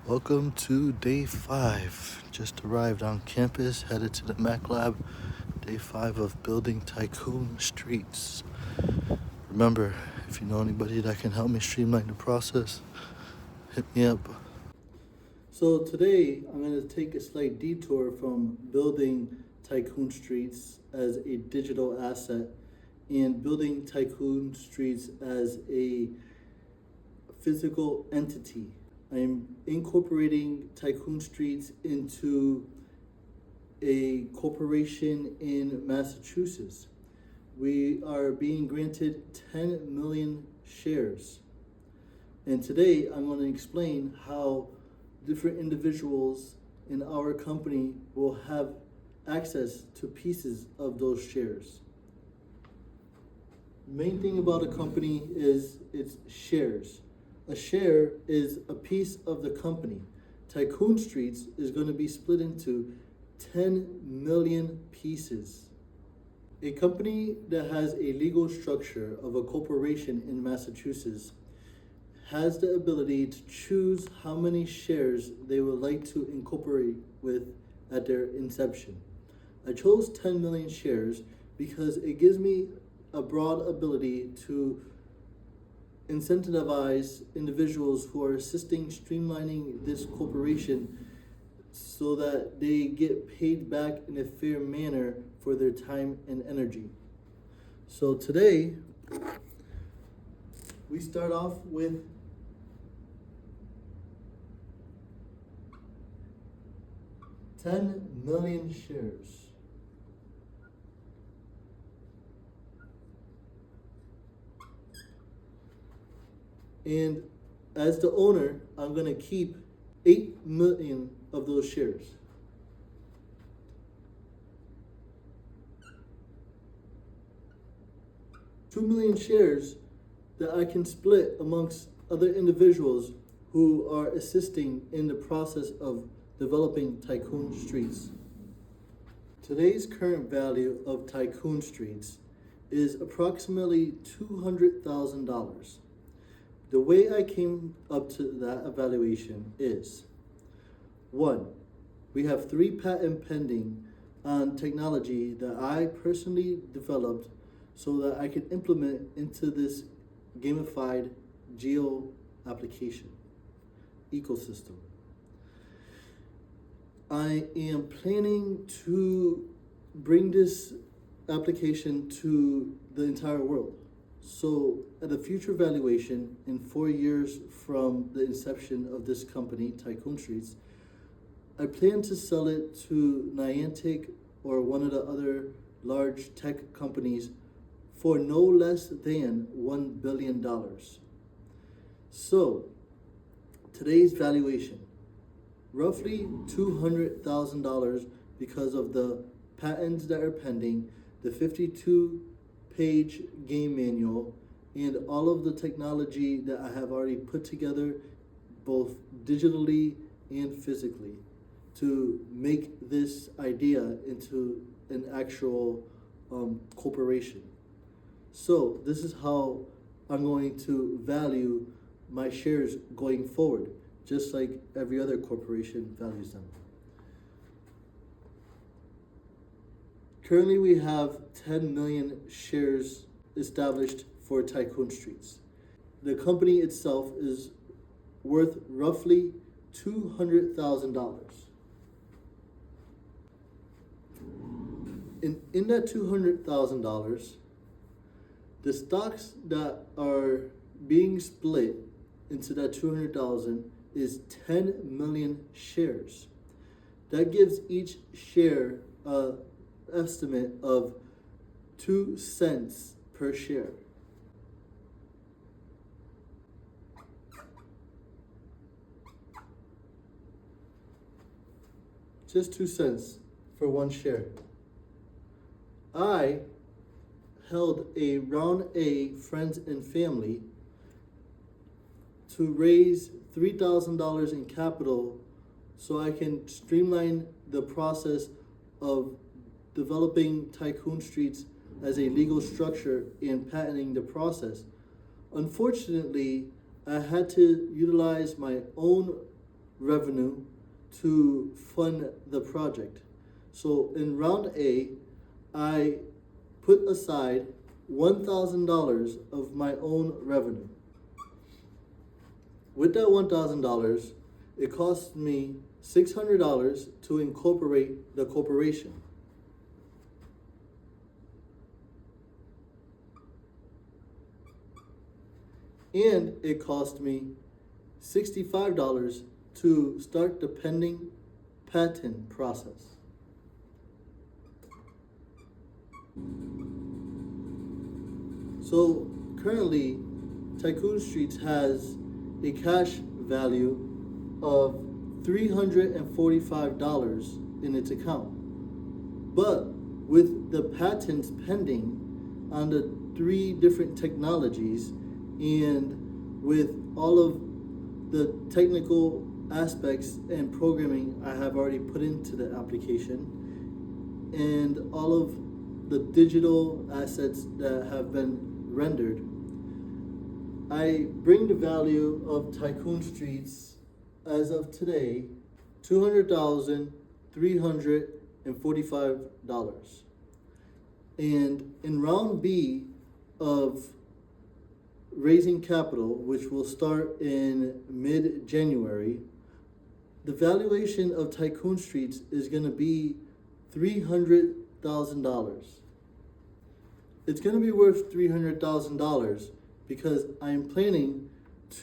Welcome to day 5. Just arrived on campus, headed to the Mac Lab. Day 5 of building Tycoon Streets. Remember, if you know anybody that can help me streamline the process, hit me up. So today, I'm going to take a slight detour from building Tycoon Streets as a digital asset and building Tycoon Streets as a physical entity. I'm incorporating Tycoon Streets into a corporation in Massachusetts. We are being granted 10 million shares. And today I'm going to explain how different individuals in our company will have access to pieces of those shares. The main thing about a company is its shares. A share is a piece of the company. Tycoon Streets is going to be split into 10 million pieces. A company that has a legal structure of a corporation in Massachusetts has the ability to choose how many shares they would like to incorporate with at their inception. I chose 10 million shares because it gives me a broad ability to incentivize individuals who are assisting streamlining this corporation so that they get paid back in a fair manner for their time and energy. So today, we start off with $10 million shares. And as the owner, I'm going to keep 8 million of those shares. $2 million shares that I can split amongst other individuals who are assisting in the process of developing Tycoon Streets. Today's current value of Tycoon Streets is approximately $200,000. The way I came up to that evaluation is 1. We have 3 patents pending on technology that I personally developed so that I can implement into this gamified geo application ecosystem. I am planning to bring this application to the entire world. So at a future valuation in 4 years from the inception of this company, Tycoon Streets, I plan to sell it to Niantic or one of the other large tech companies for no less than $1 billion. So today's valuation, roughly $200,000 because of the patents that are pending, the 52-page game manual, and all of the technology that I have already put together, both digitally and physically, to make this idea into an actual corporation. So this is how I'm going to value my shares going forward, just like every other corporation values them. Currently, we have 10 million shares established for Tycoon Streets. The company itself is worth roughly $200,000. In that $200,000, the stocks that are being split into that 200,000 is 10 million shares. That gives each share a estimate of 2 cents per share. Just 2 cents for one share. I held a round A friends and family to raise $3,000 in capital so I can streamline the process of developing Tycoon Streets as a legal structure and patenting the process. Unfortunately, I had to utilize my own revenue to fund the project. So in round A, I put aside $1,000 of my own revenue. With that $1,000, it cost me $600 to incorporate the corporation. And it cost me $65 to start the pending patent process. So currently, Tycoon Streets has a cash value of $345 in its account. But with the patents pending on the 3 different technologies, and with all of the technical aspects and programming I have already put into the application, and all of the digital assets that have been rendered, I bring the value of Tycoon Streets as of today $200,345. And in round B of raising capital, which will start in mid-January, the valuation of Tycoon Streets is going to be $300,000. It's going to be worth $300,000 because I am planning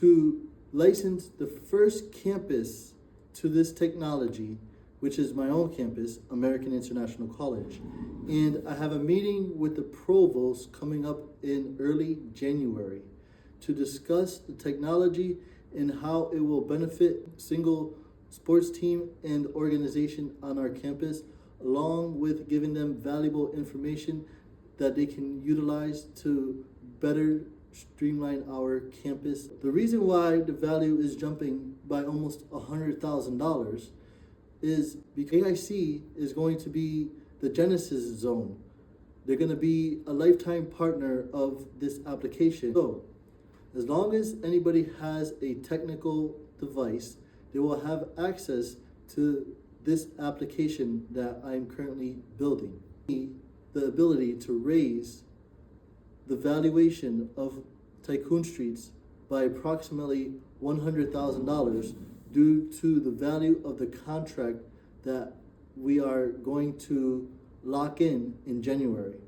to license the first campus to this technology, which is my own campus, American International College. And I have a meeting with the provost coming up in early January to discuss the technology and how it will benefit single sports team and organization on our campus, along with giving them valuable information that they can utilize to better streamline our campus. The reason why the value is jumping by almost $100,000 is because AIC is going to be the Genesis zone. They're going to be a lifetime partner of this application. So, as long as anybody has a technical device, they will have access to this application that I'm currently building. The ability to raise the valuation of Tycoon Streets by approximately $100,000 due to the value of the contract that we are going to lock in January,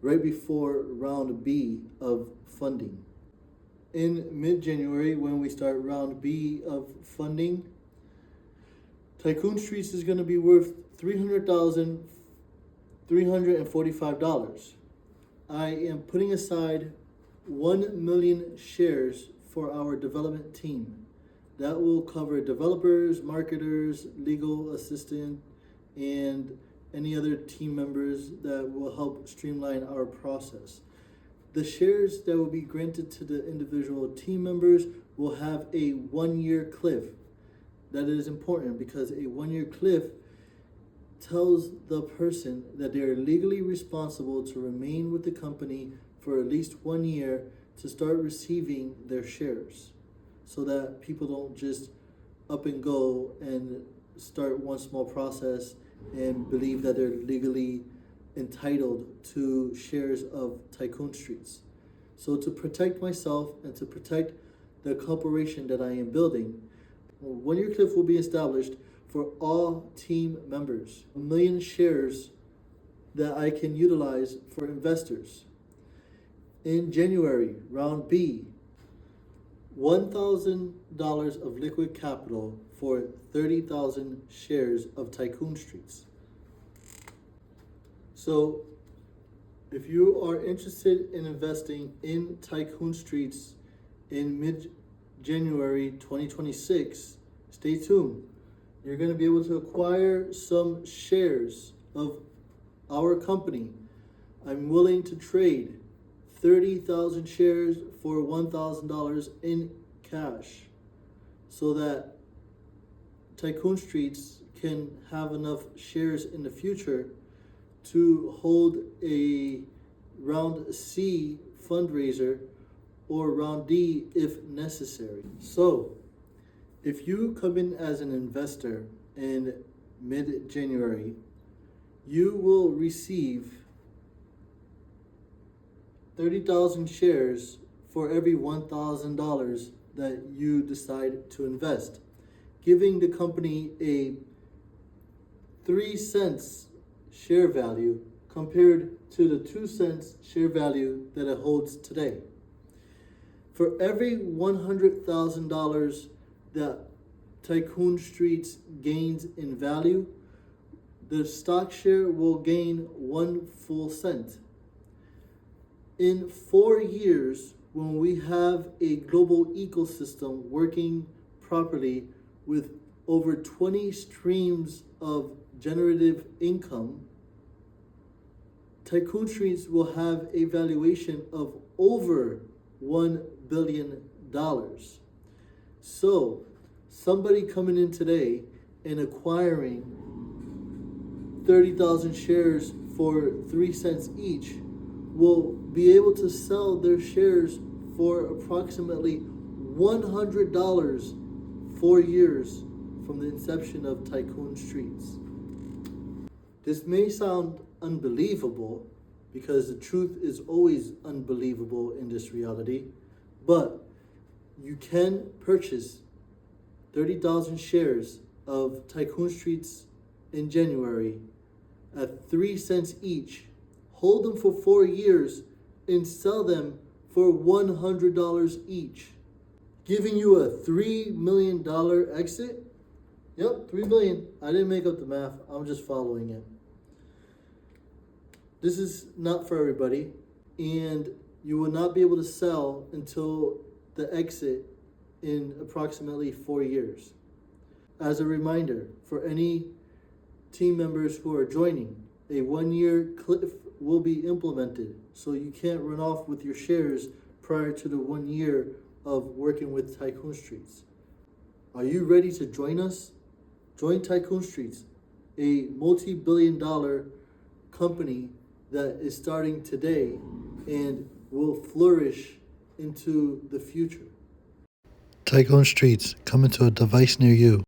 right before round B of funding. In mid-January, when we start round B of funding, Tycoon Streets is going to be worth $300,345. I am putting aside 1 million shares for our development team. That will cover developers, marketers, legal assistant, and any other team members that will help streamline our process. The shares that will be granted to the individual team members will have a 1-year cliff. That is important because a 1-year cliff tells the person that they are legally responsible to remain with the company for at least 1 year to start receiving their shares, so that people don't just up and go and start one small process and believe that they're legally entitled to shares of Tycoon Streets. So to protect myself and to protect the corporation that I am building, a 1-year cliff will be established for all team members. 1 million shares that I can utilize for investors. In January, round B, $1,000 of liquid capital for 30,000 shares of Tycoon Streets. So, if you are interested in investing in Tycoon Streets in mid-January 2026, stay tuned. You're going to be able to acquire some shares of our company. I'm willing to trade 30,000 shares for $1,000 in cash so that Tycoon Streets can have enough shares in the future to hold a round C fundraiser or round D if necessary. So, If you come in as an investor in mid-January, you will receive 30,000 shares for every $1,000 that you decide to invest, giving the company a 3 cents share value compared to the 2 cents share value that it holds today. For every $100,000 that Tycoon Streets gains in value, the stock share will gain 1 full cent. In 4 years, when we have a global ecosystem working properly with over 20 streams of generative income, Tycoon Streets will have a valuation of over $1 billion. So, somebody coming in today and acquiring 30,000 shares for 3 cents each will be able to sell their shares for approximately $100 4 years from the inception of Tycoon Streets. This may sound unbelievable because the truth is always unbelievable in this reality, but you can purchase 30,000 shares of Tycoon Streets in January at 3 cents each, hold them for 4 years, and sell them for $100 each, giving you a $3 million exit. Yep, $3 million. I didn't make up the math. I'm just following it. This is not for everybody, and you will not be able to sell until the exit in approximately 4 years. As a reminder, for any team members who are joining, a 1-year cliff will be implemented, so you can't run off with your shares prior to the 1 year of working with Tycoon Streets. Are you ready to join us? Join Tycoon Streets, a multi-billion-dollar company that is starting today and will flourish into the future. Tycoon Streets, coming to a device near you.